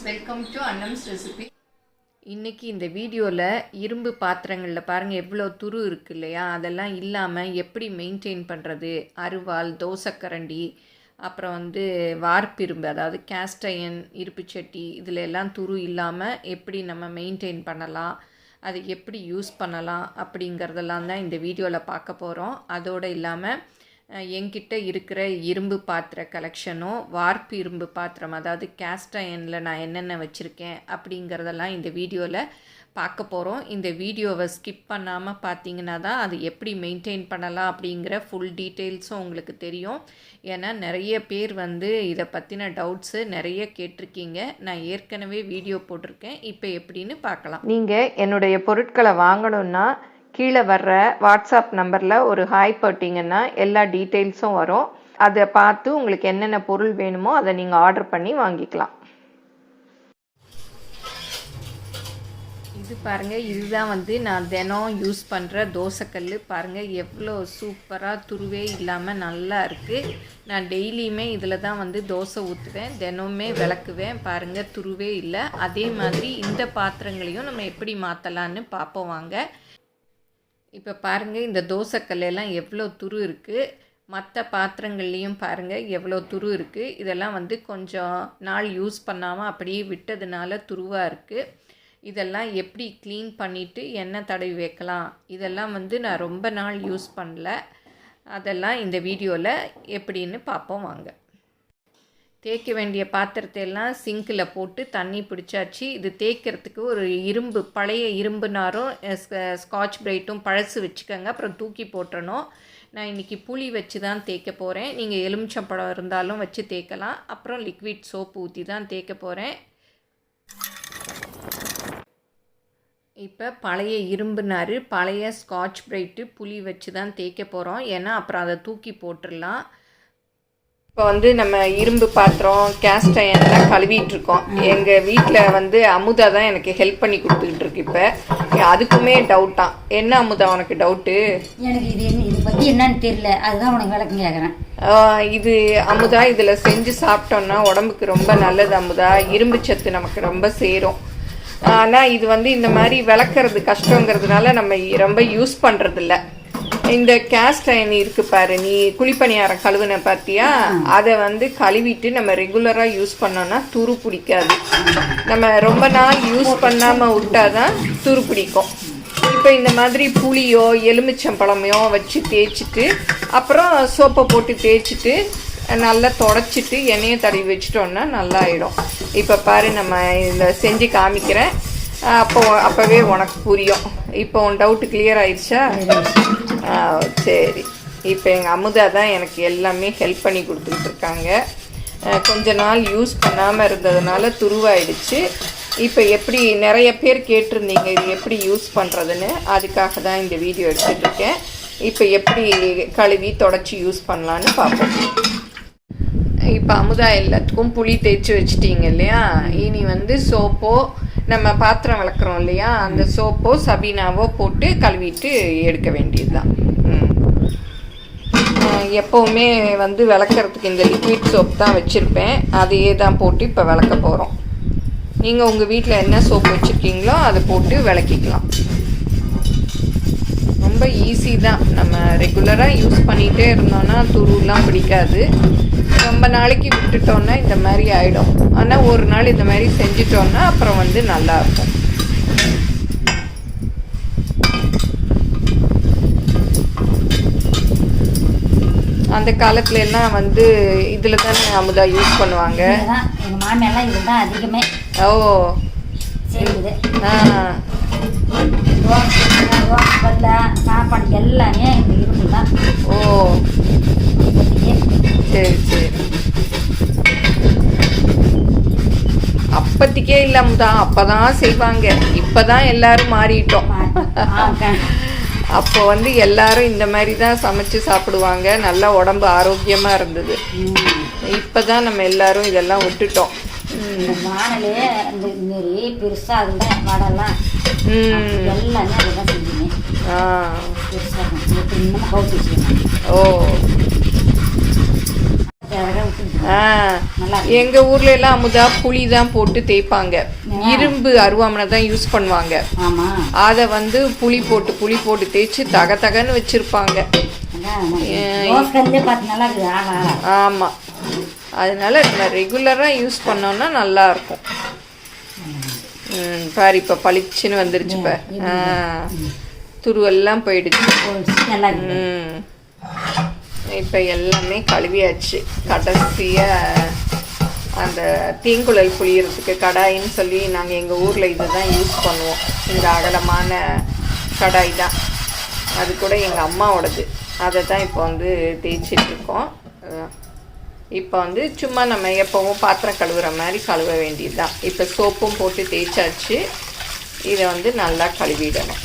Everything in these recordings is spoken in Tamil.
Welcome to Annam's recipe. இன்றைக்கி இந்த வீடியோவில் இரும்பு பாத்திரங்களில் பாருங்கள் எவ்வளோ துரு இருக்குது இல்லையா, அதெல்லாம் இல்லாமல் எப்படி மெயின்டைன் பண்ணுறது, அருவாள், தோசைக்கரண்டி, அப்புறம் வார்ப்பிரும்பு அதாவது கேஸ்ட் அயன் இருப்புச்சட்டி, இதில் எல்லாம் துரு இல்லாமல் எப்படி நம்ம மெயின்டைன் பண்ணலாம், அதை எப்படி யூஸ் பண்ணலாம் அப்படிங்கிறதெல்லாம் தான் இந்த வீடியோவில் பார்க்க போகிறோம். அதோடு இல்லாமல் என்கிட்ட இருக்கிற இரும்பு பாத்திர கலெக்ஷனும் வார்ப்பு இரும்பு பாத்திரம் அதாவது கேஸ்ட் அயனில் நான் என்னென்ன வச்சுருக்கேன் அப்படிங்கிறதெல்லாம் இந்த வீடியோவில் பார்க்க போகிறோம். இந்த வீடியோவை ஸ்கிப் பண்ணாமல் பார்த்தீங்கன்னா தான் அது எப்படி மெயின்டைன் பண்ணலாம் அப்படிங்கிற ஃபுல் டீட்டெயில்ஸும் உங்களுக்கு தெரியும். ஏன்னா நிறைய பேர் இதை பற்றின டவுட்ஸு நிறைய கேட்டிருக்கீங்க. நான் ஏற்கனவே வீடியோ போட்டிருக்கேன். இப்போ எப்படின்னு பார்க்கலாம். நீங்கள் என்னுடைய பொருட்களை வாங்கணுன்னா கீழே வர்ற வாட்ஸ்அப் நம்பரில் ஒரு ஹாய் போட்டிங்கன்னா எல்லா டீட்டெயில்ஸும் வரும். அதை பார்த்து உங்களுக்கு என்னென்ன பொருள் வேணுமோ அதை நீங்கள் ஆர்டர் பண்ணி வாங்கிக்கலாம். இது பாருங்கள், இதுதான் நான் தினம் யூஸ் பண்ணுற தோசைக்கல். பாருங்கள் எவ்வளோ சூப்பராக துருவே இல்லாமல் நல்லா இருக்குது. நான் டெய்லியுமே இதில் தான் தோசை ஊற்றுவேன், தினமுமே விளக்குவேன். பாருங்கள் துருவே இல்லை. அதே மாதிரி இந்த பாத்திரங்களையும் நம்ம எப்படி மாற்றலான்னு பார்ப்போம் வாங்க. இப்போ பாருங்கள், இந்த தோசைக்கல்லாம் எவ்வளோ துரு இருக்குது. மற்ற பாத்திரங்கள்லேயும் பாருங்கள் எவ்வளோ துரு இருக்குது. இதெல்லாம் கொஞ்சம் நாள் யூஸ் பண்ணாமல் அப்படியே விட்டதுனால துருவாக இருக்குது. இதெல்லாம் எப்படி க்ளீன் பண்ணிவிட்டு எண்ணெய் தடவி வைக்கலாம், இதெல்லாம் நான் ரொம்ப நாள் யூஸ் பண்ணல. அதெல்லாம் இந்த வீடியோவில் எப்படின்னு பார்ப்போம் வாங்க. தேய்க்க வேண்டிய பாத்திரத்தை எல்லாம் சிங்கில் போட்டு தண்ணி பிடிச்சாச்சு. இது தேய்க்கிறதுக்கு ஒரு இரும்பு, பழைய இரும்பு நாரும் ஸ்காட்ச் பிரைட்டும் பழசு வச்சுக்கோங்க, அப்புறம் தூக்கி போட்டுறணும். நான் இன்றைக்கி புளி வச்சு தான் தேய்க்க போகிறேன். நீங்கள் எலுமிச்சம்பழம் இருந்தாலும் வச்சு தேய்க்கலாம். அப்புறம் லிக்விட் சோப்பு ஊற்றி தான் தேய்க்க போகிறேன். இப்போ பழைய இரும்பு நார், பழைய ஸ்காட்ச் பிரைட்டு, புளி வச்சு தான் தேய்க்க போகிறோம். ஏன்னா அப்புறம் அதை தூக்கி போட்டுடலாம். இப்போ நம்ம இரும்பு பாத்திரம், கேஸ்ட் அயன்லாம் கழுவிட்டுருக்கோம். எங்கள் வீட்டில் அமுதா தான் எனக்கு ஹெல்ப் பண்ணி கொடுத்துக்கிட்டு இருக்கு. இப்போ அதுக்குமே டவுட்டான். என்ன அமுதா உனக்கு டவுட்டு? எனக்கு இது பற்றி என்னன்னு தெரியல, அதுதான் உனக்கு விளக்கம் கேட்குறேன். இது அமுதா, இதில் செஞ்சு சாப்பிட்டோன்னா உடம்புக்கு ரொம்ப நல்லது அமுதா. இரும்பு சத்து நமக்கு ரொம்ப சேரும். ஆனால் இது இந்த மாதிரி விளக்குறது கஷ்டங்கிறதுனால நம்ம ரொம்ப யூஸ் பண்ணுறதில்ல. இந்த கேஸ்ட் அயன் இருக்குது பாரு, நீ குழிப்பணியாரம் கழுவுன பார்த்தியா, அதை கழுவிட்டு நம்ம ரெகுலராக யூஸ் பண்ணோன்னா துரு பிடிக்காது. நம்ம ரொம்ப நாள் யூஸ் பண்ணாமல் விட்டாதான் துரு பிடிக்கும். இப்போ இந்த மாதிரி புளியோ எலுமிச்சம்பழமையோ வச்சு தேய்ச்சிட்டு அப்புறம் சோப்பை போட்டு தேய்ச்சிட்டு நல்லா தொடச்சிட்டு எண்ணெயை தடவி வச்சிட்டோன்னா நல்லா ஆகிடும். இப்போ பாரு, நம்ம இதை செஞ்சு காமிக்கிறேன். அப்போவே உனக்கு புரியும். இப்போ உன் டவுட்டு கிளியர் ஆயிடுச்சா? சரி. இப்போ எங்கள் அமுதா தான் எனக்கு எல்லாமே ஹெல்ப் பண்ணி கொடுத்துக்கிட்டு இருக்காங்க. கொஞ்ச நாள் யூஸ் பண்ணாமல் இருந்ததுனால துருவாயிடுச்சு. இப்போ எப்படி நிறைய பேர் கேட்டிருந்தீங்க இது எப்படி யூஸ் பண்ணுறதுன்னு, அதுக்காக தான் இந்த வீடியோ எடுத்துகிட்ருக்கேன். இப்போ எப்படி கழுவி தொடச்சி யூஸ் பண்ணலான்னு பார்ப்போம். இப்போ அமுதா எல்லாத்துக்கும் புளி தேய்ச்சி வச்சிட்டிங்க இல்லையா, இனி சோப்போ நம்ம பாத்திரம் விளக்குறோம் இல்லையா, அந்த சோப்போ சபீனாவோ போட்டு கழுவிட்டு எடுக்க வேண்டியது தான். எப்போவுமே விளக்குறதுக்கு இந்த லிக்விட் சோப் தான் வச்சுருப்பேன், அதையே தான் போட்டு இப்போ விளக்க போகிறோம். நீங்கள் உங்கள் வீட்டில் என்ன சோப்பு வச்சுருக்கீங்களோ அதை போட்டு விளக்கிக்கலாம். ரொம்ப ஈஸி தான். நம்ம ரெகுலராக யூஸ் பண்ணிகிட்டே இருந்தோன்னா துருலாம் பிடிக்காது. ரொம்ப நாளைக்கு விட்டுட்டோன்னா இந்த மாதிரி ஆகிடும். ஆனால் ஒரு நாள் இந்த மாதிரி செஞ்சிட்டோன்னா அப்புறம் நல்லாயிருக்கும். அந்த காலத்துல எல்லாம் இதில் தானே அமுதா யூஸ் பண்ணுவாங்க. எங்கள் மாமியெல்லாம் இது தான் அதிகமே. ஓ செய்யுது. சாப்பாடு எல்லாமே இந்த இரும்பு தான். ஓ சரி சரி. அப்பத்திக்கே இல்லாம அப்பதான் செய்வாங்க. இப்பதான் எல்லாரும் மாறிட்டோம். அப்போ எல்லாரும் இந்த மாதிரி தான் சமைச்சு சாப்பிடுவாங்க. நல்லா உடம்பு ஆரோக்கியமா இருந்தது. இப்பதான் நம்ம எல்லாரும் இதெல்லாம் விட்டுட்டோம். வானலே இந்த மாரி பெருசா அதுல வடலாம் எல்லாமே அதெல்லாம் செஞ்சுங்க. பெருசா இன்னும் கவுச்சு வச்சுக்கணும். ஓ எங்கள் ஊர்ல எல்லாம் அமுதா புளி தான் போட்டு தேய்ப்பாங்க, இரும்பு அருவாமனை தான் யூஸ் பண்ணுவாங்க. அதை வந்து புளி போட்டு தேய்ச்சி தகன்னு வச்சிருப்பாங்க. ஆமாம், அதனால நம்ம ரெகுலராக யூஸ் பண்ணோம்னா நல்லா இருக்கும். பாரு இப்போ பளிச்சுன்னு வந்துருச்சு பார், துருவெல்லாம் போயிடுச்சு. இப்போ எல்லாமே கழுவியாச்சு. கடைசியாக அந்த தீங்குழல் புளியறதுக்கு கடாயின்னு சொல்லி நாங்கள் எங்கள் ஊரில் இதை தான் யூஸ் பண்ணுவோம். இந்த அகலமான கடாய் தான், அது கூட எங்கள் அம்மாவோடது. அதை தான் இப்போ வந்து தேய்ச்சிட்ருக்கோம். இப்போ வந்து சும்மா நம்ம எப்போவும் பாத்திரம் கழுவுற மாதிரி கழுவ வேண்டியது தான். இப்போ சோப்பும் போட்டு தேய்ச்சாச்சு. இதை வந்து நல்லா கழுவிடணும்.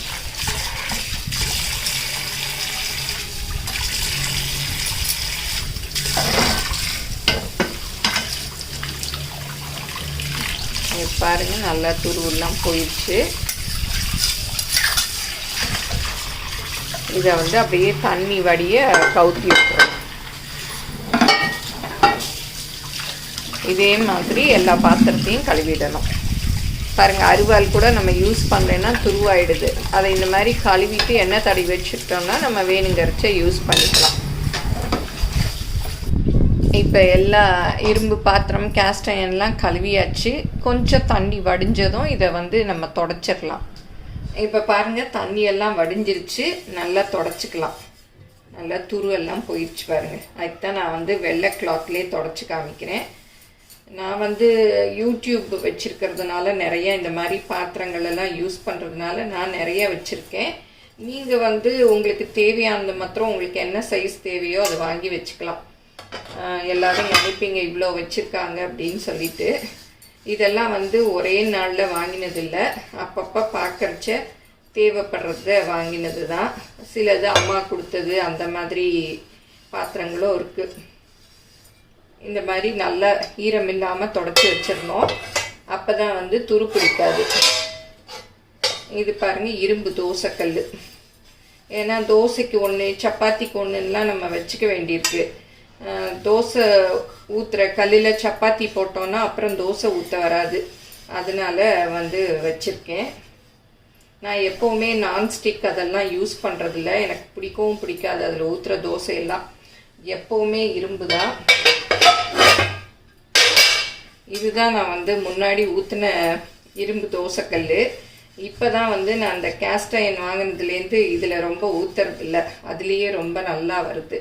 பாருங்க, நல்லா துருவெல்லாம் போயிடுச்சு. இதை வந்து அப்படியே தண்ணி வடிய கவுத்தி விட்டுறோம். இதே மாதிரி எல்லா பாத்திரத்தையும் கழுவிடணும். பாருங்க, அருவாள் கூட நம்ம யூஸ் பண்ணலைன்னா துருவாயிடுது. அதை இந்த மாதிரி கழுவிட்டு எண்ணெய் தடவி வச்சுட்டோம்னா நம்ம வேணுங்கிறச்ச யூஸ் பண்ணிக்கலாம். இப்போ எல்லா இரும்பு பாத்திரம் கேஸ்ட் அயன்லாம் கழுவியாச்சு. கொஞ்சம் தண்ணி வடிஞ்சதும் இதை வந்து நம்ம தொடச்சிடலாம். இப்போ பாருங்கள், தண்ணியெல்லாம் வடிஞ்சிருச்சு. நல்லா தொடச்சிக்கலாம். நல்லா துருவெல்லாம் போயிடுச்சு பாருங்கள். அதுக்கு தான் நான் வந்து வெள்ளை கிளாத்லேயே தொடச்சி காமிக்கிறேன். நான் வந்து யூடியூப் வச்சுருக்கிறதுனால நிறைய இந்த மாதிரி பாத்திரங்கள் எல்லாம் யூஸ் பண்ணுறதுனால நான் நிறைய வச்சுருக்கேன். நீங்கள் வந்து உங்களுக்கு தேவையானது மாத்திரம் உங்களுக்கு என்ன சைஸ் தேவையோ அதை வாங்கி வச்சுக்கலாம். எல்லோரும் நினைப்பீங்க இவ்வளோ வச்சுருக்காங்க அப்படின்னு சொல்லிட்டு. இதெல்லாம் வந்து ஒரே நாளில் வாங்கினதில்லை, அப்பப்போ பார்க்கறச்ச தேவைப்படுறத வாங்கினது தான். சிலது அம்மா கொடுத்தது, அந்த மாதிரி பாத்திரங்களும் இருக்குது. இந்த மாதிரி நல்லா ஈரம் இல்லாமல் தொடச்சி வச்சிடணும். அப்போ தான் வந்து துரு பிடிக்காது. இது பாருங்கள், இரும்பு தோசைக்கல். ஏன்னா தோசைக்கு ஒன்று, சப்பாத்திக்கு ஒன்றுலாம் நம்ம வச்சுக்க வேண்டியிருக்கு. தோசை ஊற்றுற கல்லில் சப்பாத்தி போட்டோன்னா அப்புறம் தோசை ஊற்ற வராது. அதனால வந்து வச்சுருக்கேன். நான் எப்போவுமே நான்ஸ்டிக் அதெல்லாம் யூஸ் பண்ணுறதில்ல, எனக்கு பிடிக்கவும் பிடிக்காது அதில் ஊற்றுற தோசையெல்லாம். எப்போவுமே இரும்பு தான். இதுதான் நான் வந்து முன்னாடி ஊற்றின இரும்பு தோசைக்கல். இப்போ தான் வந்து நான் அந்த கேஸ்ட் அயன் வாங்கினதுலேருந்து இதில் ரொம்ப ஊற்றுறதில்ல. அதுலேயே ரொம்ப நல்லா வருது,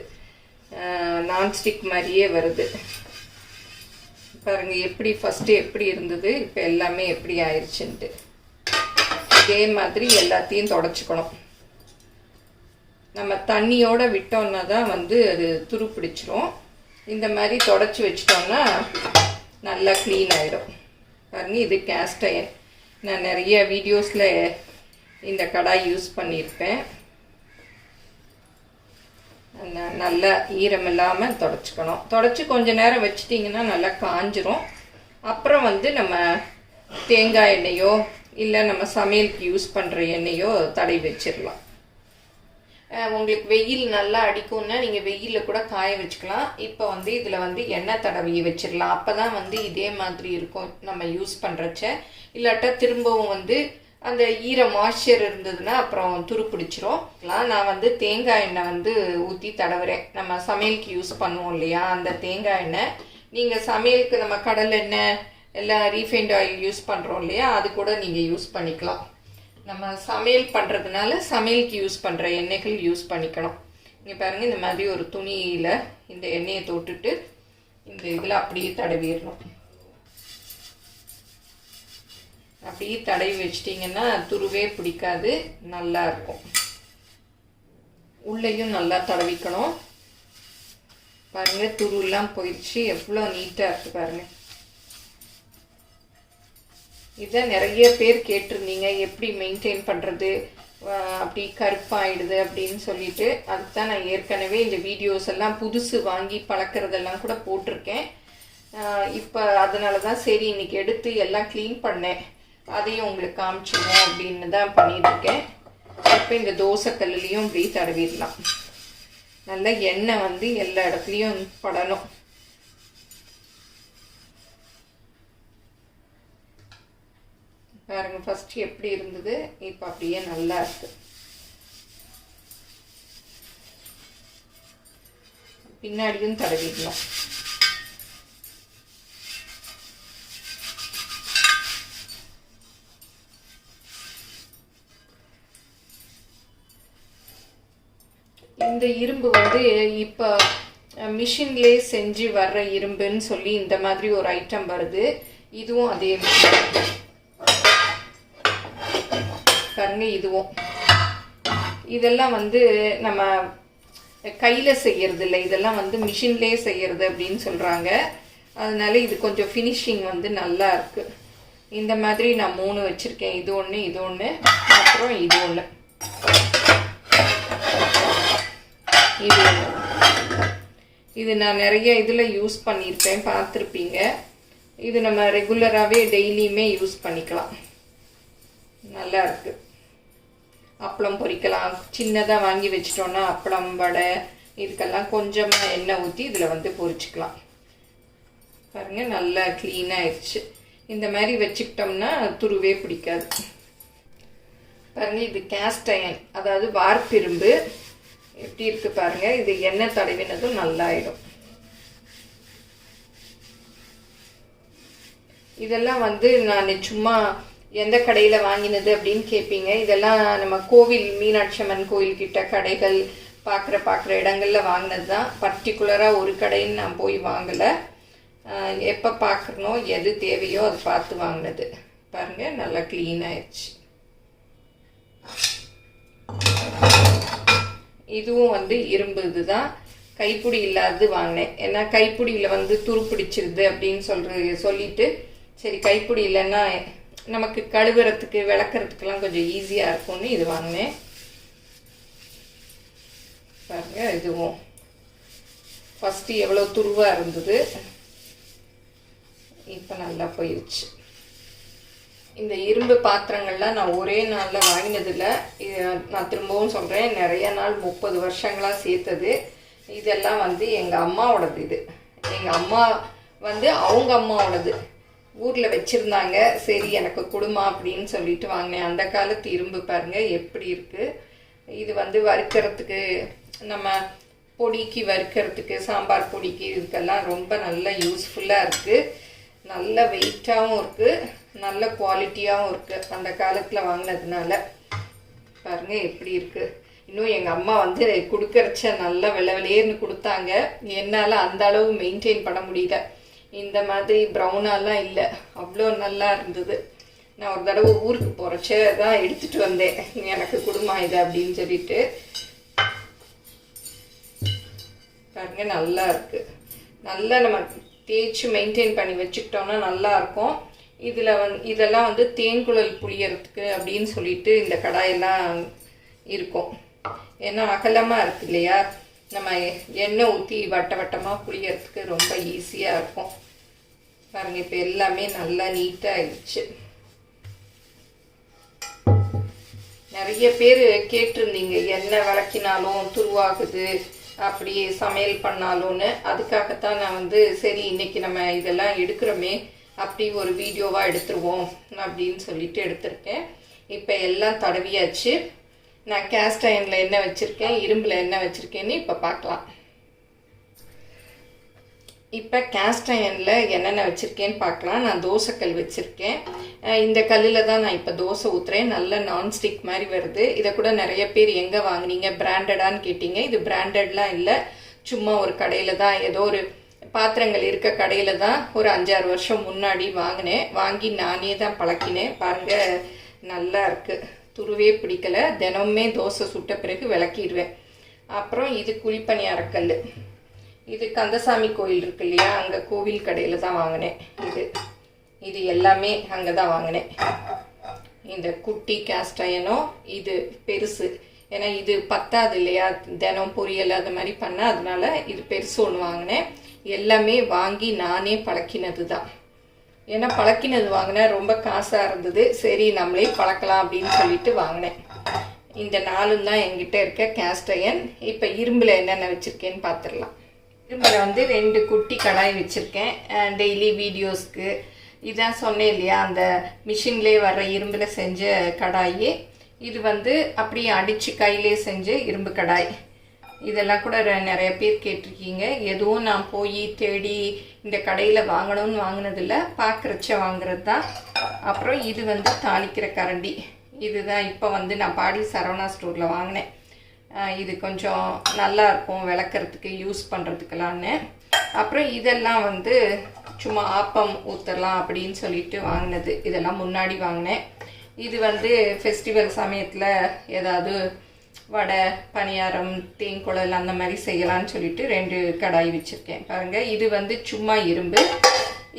நான்ஸ்டிக் மாதிரியே வருது. பாருங்கள் எப்படி ஃபஸ்ட்டு எப்படி இருந்தது, இப்போ எல்லாமே எப்படி ஆயிடுச்சுன்ட்டு. இதே மாதிரி எல்லாத்தையும் தொடச்சிக்கணும். நம்ம தண்ணியோடு விட்டோம்னா தான் வந்து அது துரு பிடிச்சிரும். இந்த மாதிரி தொடச்சி வச்சிட்டோம்னா நல்லா க்ளீன் ஆகிடும். பாருங்கள், இது கேஸ்ட் அயன். நான் நிறைய வீடியோஸில் இந்த கடாய் யூஸ் பண்ணியிருப்பேன். நல்லா ஈரம் இல்லாமல் தொடச்சிக்கணும். தொடச்சி கொஞ்சம் நேரம் வச்சிட்டிங்கன்னா நல்லா காஞ்சிரும். அப்புறம் வந்து நம்ம தேங்காய் எண்ணெயோ இல்லை நம்ம சமையலுக்கு யூஸ் பண்ணுற எண்ணெயோ தடவி வச்சிடலாம். உங்களுக்கு வெயில் நல்லா அடிக்கும்னா நீங்கள் வெயிலில் கூட காய வச்சுக்கலாம். இப்போ வந்து இதில் வந்து எண்ணெய் தடவி வச்சிடலாம். அப்போ தான் வந்து இதே மாதிரி இருக்கும் நம்ம யூஸ் பண்ணுறச்ச. இல்லாட்டா திரும்பவும் வந்து அந்த ஈர மாய்ச்சர் இருந்ததுன்னா அப்புறம் துரு பிடிச்சிரும். நான் வந்து தேங்காய் எண்ணெய் வந்து ஊற்றி தடவுறேன். நம்ம சமையலுக்கு யூஸ் பண்ணுவோம் இல்லையா, அந்த தேங்காய் எண்ணெய். நீங்கள் சமையலுக்கு நம்ம கடலை எண்ணெய் எல்லாம் ரீஃபைண்ட் ஆயில் யூஸ் பண்ணுறோம் இல்லையா, அது கூட நீங்கள் யூஸ் பண்ணிக்கலாம். நம்ம சமையல் பண்ணுறதுனால சமையலுக்கு யூஸ் பண்ணுற எண்ணெய்கள் யூஸ் பண்ணிக்கணும். இங்கே பாருங்கள், இந்த மாதிரி ஒரு துணியில் இந்த எண்ணெயை தொட்டுட்டு இந்த இதில் அப்படியே தடவிடணும். அப்படியே தடவி வச்சிட்டிங்கன்னா துருவே பிடிக்காது, நல்லா இருக்கும். உள்ளேயும் நல்லா தடவிக்கணும். பாருங்கள், துருலாம் போயிடுச்சு, எவ்வளோ நீட்டாக இருக்குது பாருங்கள். இதை நிறைய பேர் கேட்டிருந்தீங்க, எப்படி மெயின்டைன் பண்ணுறது, அப்படி கருப்பாயிடுது அப்படின்னு சொல்லிட்டு. அதுக்கு தான் நான் ஏற்கனவே இந்த வீடியோஸ் எல்லாம் புதுசு வாங்கி பழக்கிறதெல்லாம் கூட போட்டிருக்கேன். இப்போ அதனால தான் சரி இன்னைக்கு எடுத்து எல்லாம் க்ளீன் பண்ணேன், அதையும் உங்களுக்கு காமிச்சிடுவோம் அப்படின்னு தான் பண்ணிட்டுருக்கேன். இப்போ இந்த தோசை கல்லுலேயும் இப்படி தடவிடலாம். நல்லா எண்ணெய் வந்து எல்லா இடத்துலையும் படணும். பாருங்கள் ஃபஸ்ட்டு எப்படி இருந்தது, இப்போ அப்படியே நல்லா இருக்குது. பின்னாடியும் தடவிடணும். இந்த இரும்பு வந்து இப்போ மிஷின்லே செஞ்சு வர்ற இரும்புன்னு சொல்லி இந்த மாதிரி ஒரு ஐட்டம் வருது. இதுவும் அதே பாருங்க. இதுவும் இதெல்லாம் வந்து நம்ம கையில் செய்யறது இல்லை, இதெல்லாம் வந்து மிஷின்லே செய்யறது அப்படின்னு சொல்கிறாங்க. அதனால இது கொஞ்சம் ஃபினிஷிங் வந்து நல்லா இருக்கு. இந்த மாதிரி நான் 3 வச்சுருக்கேன். இது ஒன்று, இது ஒன்று, அப்புறம் இது ஒன்று, இது ஒன்று. இது நான் நிறைய இதில் யூஸ் பண்ணியிருப்பேன், பார்த்துருப்பீங்க. இது நம்ம ரெகுலராகவே டெய்லியுமே யூஸ் பண்ணிக்கலாம். நல்லா இருக்கு. அப்பளம் பொரிக்கலாம். சின்னதாக வாங்கி வச்சிட்டோன்னா அப்பளம், வடை இதுக்கெல்லாம் கொஞ்சமாக எண்ணெய் ஊற்றி இதில் வந்து பொரிச்சிக்கலாம். பாருங்கள் நல்லா க்ளீனாக ஆயிடுச்சு. இந்த மாதிரி வச்சுக்கிட்டோம்னா துருவே பிடிக்காது. பாருங்கள் இது கேஸ்ட் அயன், அதாவது வார்ப்பிரும்பு. எப்படி இருக்கு பாருங்க. இது எண்ணெய் தடவினதும் நல்லாயிடும். இதெல்லாம் வந்து நான் சும்மா எந்த கடையில் வாங்கினது அப்படின்னு கேட்பீங்க. இதெல்லாம் நம்ம கோவில், மீனாட்சி அம்மன் கோயில் கிட்ட கடைகள் பார்க்குற இடங்கள்ல வாங்கினது தான். பர்டிகுலராக ஒரு கடைன்னு நான் போய் வாங்கலை. எப்போ பார்க்குறனோ எது தேவையோ அதை பார்த்து வாங்கினது. பாருங்கள் நல்லா க்ளீன் ஆயிடுச்சு. இதுவும் வந்து இரும்பு. இதுதான் கைப்பிடி இல்லாதது வாங்கினேன். ஏன்னா கைப்பிடியில் வந்து துரு பிடிச்சிருது அப்படின்னு சொல்லிட்டு சரி கைப்பிடி இல்லைன்னா நமக்கு கழுவுறதுக்கு விளக்குறதுக்கெல்லாம் கொஞ்சம் ஈஸியாக இருக்கும்னு இது வாங்கினேன். பாருங்க இதுவும் ஃபஸ்ட்டு எவ்வளோ துருவாக இருந்தது, இப்போ நல்லா போயிடுச்சு. இந்த இரும்பு பாத்திரங்கள்லாம் நான் ஒரே நாளில் வாங்கினதில்லை. நான் திரும்பவும் சொல்கிறேன், நிறைய நாள் 30 வருஷங்களாக சேர்த்தது. இதெல்லாம் வந்து எங்கள் அம்மாவோடது. இது எங்கள் அம்மா வந்து அவங்க அம்மாவோடது ஊரில் வச்சுருந்தாங்க. சரி எனக்கு கொடுமா அப்படின்னு சொல்லிட்டு வாங்கினேன். அந்த காலத்து இரும்பு பாருங்கள் எப்படி இருக்குது. இது வந்து வறுக்கிறதுக்கு, நம்ம பொடிக்கு வறுக்கிறதுக்கு, சாம்பார் பொடிக்கு இதுக்கெல்லாம் ரொம்ப நல்ல யூஸ்ஃபுல்லாக இருக்குது. நல்ல வெயிட்டாகவும் இருக்குது, நல்ல குவாலிட்டியாகவும் இருக்குது. அந்த காலத்தில் வாங்கினதுனால பாருங்கள் எப்படி இருக்குது. இன்னும் எங்கள் அம்மா வந்து கொடுக்கறச்ச நல்லா விலையிலேன்னு கொடுத்தாங்க. என்னால் அந்த அளவு மெயின்டைன் பண்ண முடியல. இந்த மாதிரி ப்ரௌனாலாம் இல்லை, அவ்வளோ நல்லா இருந்தது. நான் ஒரு தடவை ஊருக்கு போகிறச்ச தான் எடுத்துகிட்டு வந்தேன், எனக்கு குடுமா இது அப்படின்னு சொல்லிட்டு. பாருங்க நல்லா இருக்குது. நல்லா நம்ம தேய்ச்சி மெயின்டைன் பண்ணி வச்சுக்கிட்டோம்னா நல்லாயிருக்கும். இதெல்லாம் வந்து தேன்குழல் புளியறதுக்கு அப்படின்னு சொல்லிட்டு இந்த கடாயெல்லாம் இருக்கும். ஏன்னா அகலமாக இருக்கு இல்லையா, நம்ம எண்ணெய் ஊற்றி வட்டமாக புளியறதுக்கு ரொம்ப ஈஸியாக இருக்கும். பாருங்கள் இப்போ எல்லாமே நல்லா நீட்டாக ஆயிடுச்சு. நிறைய பேர் கேட்டிருந்தீங்க எண்ணெய் விளக்கினாலும் துருவாகுது அப்படி சமையல் பண்ணாலும்னு. அதுக்காகத்தான் நான் வந்து சரி இன்னைக்கு நம்ம இதெல்லாம் எடுக்கிறோமே அப்படி ஒரு வீடியோவாக எடுத்துருவோம் அப்படின்னு சொல்லிட்டு எடுத்திருக்கேன். இப்போ எல்லாம் தடவியாச்சு. நான் கேஸ்ட் அயனில் என்ன வச்சுருக்கேன், இரும்பில் என்ன வச்சுருக்கேன்னு இப்போ பார்க்கலாம். இப்போ கேஸ்ட் அயனில் என்னென்ன வச்சுருக்கேன்னு பார்க்கலாம். நான் தோசைக்கல் வச்சுருக்கேன். இந்த கல்லில் தான் நான் இப்போ தோசை ஊற்றுறேன். நல்ல நான்ஸ்டிக் மாதிரி வருது. இதை கூட நிறைய பேர் எங்கே வாங்கினீங்க, பிராண்டடான்னு கேட்டிங்க. இது பிராண்டட்லாம் இல்லை, சும்மா ஒரு கடையில் தான், ஏதோ ஒரு பாத்திரங்கள் இருக்க கடையில் தான் ஒரு 5-6 வருஷம் முன்னாடி வாங்கினேன். வாங்கி நானே தான் பழக்கினேன். பாருங்கள் நல்லா இருக்குது, துருவே பிடிக்கலை. தினமுமே தோசை சுட்ட பிறகு விளக்கிடுவேன். அப்புறம் இது குழிப்பணியாரக்கல். இது கந்தசாமி கோயில் இருக்கு இல்லையா, அங்கே கோவில் கடையில் தான் வாங்கினேன். இது எல்லாமே அங்கே தான் வாங்கினேன். இந்த குட்டி கேஸ்ட் அயனும் இது பெருசு, ஏன்னா இது பத்தாது இல்லையா தினம் பொரியல் அது மாதிரி பண்ண, அதனால இது பெருசு ஒன்று வாங்கினேன். எல்லாமே வாங்கி நானே பழக்கினது தான். ஏன்னா பழக்கினது வாங்கினா ரொம்ப காசாக இருந்தது. சரி நம்மளே பழக்கலாம் அப்படின்னு சொல்லிட்டு வாங்கினேன். இந்த 4 தான் என்கிட்ட இருக்க கேஸ்ட் அயன். இப்போ இரும்பில் என்னென்ன வச்சுருக்கேன்னு பார்த்துடலாம். இரும்பில் வந்து 2 குட்டி கடாய் வச்சுருக்கேன். டெய்லி வீடியோஸ்க்கு இதான் சொன்னேன் இல்லையா, அந்த மிஷின்லேயே வர்ற இரும்பில் செஞ்ச கடாய். இது வந்து அப்படியே அடித்து கையிலே செஞ்ச இரும்பு கடாய். இதெல்லாம் கூட நிறைய பேர் கேட்டிருக்கீங்க. எதுவும் நான் போய் தேடி இந்த கடையில் வாங்கணும்னு வாங்கினதில்லை, பார்க்குறச்ச வாங்குறது தான். அப்புறம் இது வந்து தாளிக்கிற கரண்டி. இதுதான் இப்போ வந்து நான் பாடி சரவணா ஸ்டோரில் வாங்கினேன். இது கொஞ்சம் நல்லா இருக்கும் விளக்கறதுக்கு, யூஸ் பண்ணுறதுக்கெல்லான்னு. அப்புறம் இதெல்லாம் வந்து சும்மா ஆப்பம் ஊற்றலாம் அப்படின்னு சொல்லிட்டு வாங்கினது. இதெல்லாம் முன்னாடி வாங்கினேன். இது வந்து ஃபெஸ்டிவல் சமயத்தில் ஏதாவது வடை, பணியாரம், தேங்குழல் அந்த மாதிரி செய்யலான்னு சொல்லிட்டு 2 கடாய் வச்சுருக்கேன் பாருங்கள். இது வந்து சும்மா இரும்பு,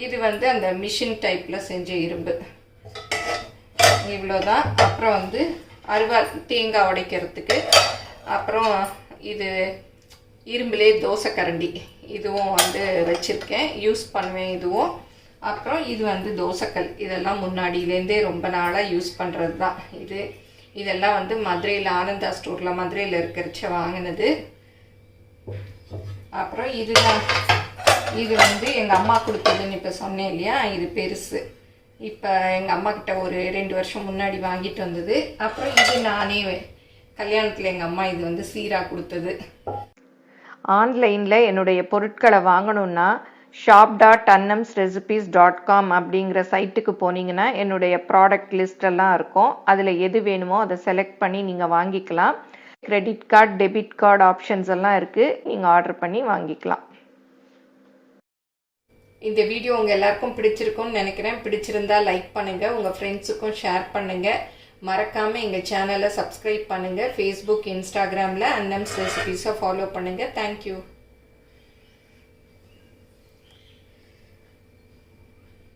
இது வந்து அந்த மிஷின் டைப்பில் செஞ்ச இரும்பு. இவ்வளோதான். அப்புறம் வந்து அருவாள் தேங்காய் உடைக்கிறதுக்கு. அப்புறம் இது இரும்புலே தோசை கரண்டி, இதுவும் வந்து வச்சுருக்கேன், யூஸ் பண்ணுவேன் இதுவும். அப்புறம் இது வந்து தோசைக்கல். இதெல்லாம் முன்னாடியிலேருந்தே ரொம்ப நாளாக யூஸ் பண்ணுறது தான். இதெல்லாம் வந்து மதுரையில் ஆனந்தா ஸ்டோரில் மதுரையில் இருக்கிறச்ச வாங்கினது. அப்புறம் இதுதான், இது வந்து எங்கள் அம்மா கொடுத்ததுன்னு இப்போ சொன்னேன் இல்லையா, இது பெருசு. இப்போ எங்கள் அம்மா கிட்ட ஒரு 2 வருஷம் முன்னாடி வாங்கிட்டு வந்தது. அப்புறம் இது நானே கல்யாணத்தில் எங்கள் அம்மா இது வந்து சீராக கொடுத்தது. ஆன்லைனில் என்னுடைய பொருட்களை வாங்கணுன்னா shop.annamsrecipes.com அப்படிங்கிற சைட்டுக்கு போனீங்கன்னா என்னுடைய ப்ராடக்ட் லிஸ்டெல்லாம் இருக்கும். அதில் எது வேணுமோ அதை செலக்ட் பண்ணி நீங்கள் வாங்கிக்கலாம். Credit card, debit card options எல்லாம் இருக்குது, நீங்கள் ஆர்டர் பண்ணி வாங்கிக்கலாம். இந்த வீடியோ உங்கள் எல்லாருக்கும் பிடிச்சிருக்கும்னு நினைக்கிறேன். பிடிச்சிருந்தா லைக் பண்ணுங்கள், உங்கள் ஃப்ரெண்ட்ஸுக்கும் ஷேர் பண்ணுங்கள். மறக்காமல் எங்கள் சேனலை சப்ஸ்கிரைப் பண்ணுங்கள். ஃபேஸ்புக், இன்ஸ்டாகிராமில் அன்னம்ஸ் ரெசிபீஸை ஃபாலோ பண்ணுங்கள். தேங்க்யூ.